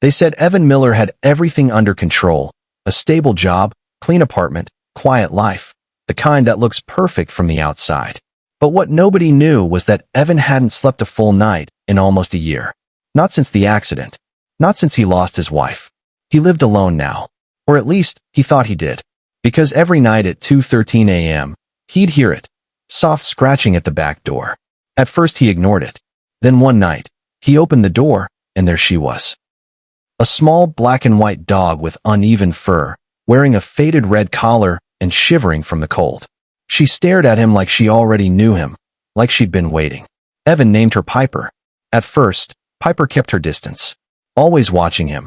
They said Evan Miller had everything under control: a stable job, clean apartment, quiet life, the kind that looks perfect from the outside. But what nobody knew was that Evan hadn't slept a full night in almost a year. Not since the accident. Not since he lost his wife. He lived alone now. Or at least, he thought he did. Because every night at 2:13 a.m., he'd hear it. Soft scratching at the back door. At first he ignored it. Then one night, he opened the door, and there she was. A small black and white dog with uneven fur, wearing a faded red collar and shivering from the cold. She stared at him like she already knew him, like she'd been waiting. Evan named her Piper. At first, Piper kept her distance, always watching him,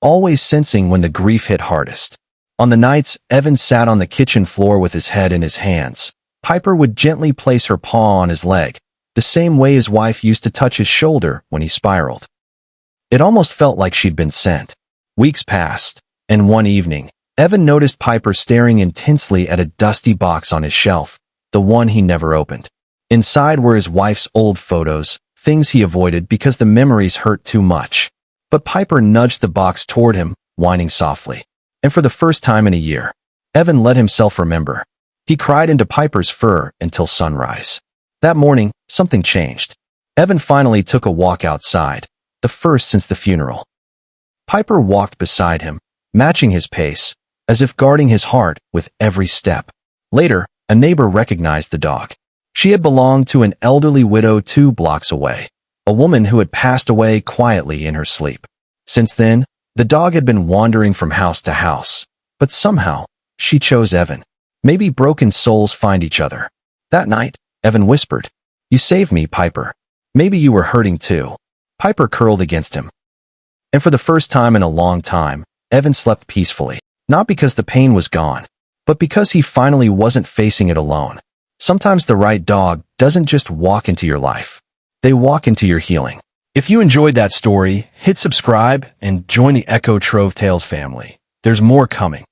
always sensing when the grief hit hardest. On the nights Evan sat on the kitchen floor with his head in his hands, Piper would gently place her paw on his leg, the same way his wife used to touch his shoulder when he spiraled. It almost felt like she'd been sent. Weeks passed, and one evening, Evan noticed Piper staring intensely at a dusty box on his shelf, the one he never opened. Inside were his wife's old photos, things he avoided because the memories hurt too much. But Piper nudged the box toward him, whining softly. And for the first time in a year, Evan let himself remember. He cried into Piper's fur until sunrise. That morning, something changed. Evan finally took a walk outside, the first since the funeral. Piper walked beside him, matching his pace, as if guarding his heart with every step. Later, a neighbor recognized the dog. She had belonged to an elderly widow 2 blocks away, a woman who had passed away quietly in her sleep. Since then, the dog had been wandering from house to house, but somehow, she chose Evan. Maybe broken souls find each other. That night, Evan whispered, "You saved me, Piper. Maybe you were hurting too." Piper curled against him. And for the first time in a long time, Evan slept peacefully. Not because the pain was gone, but because he finally wasn't facing it alone. Sometimes the right dog doesn't just walk into your life. They walk into your healing. If you enjoyed that story, hit subscribe and join the Echo Trove Tales family. There's more coming.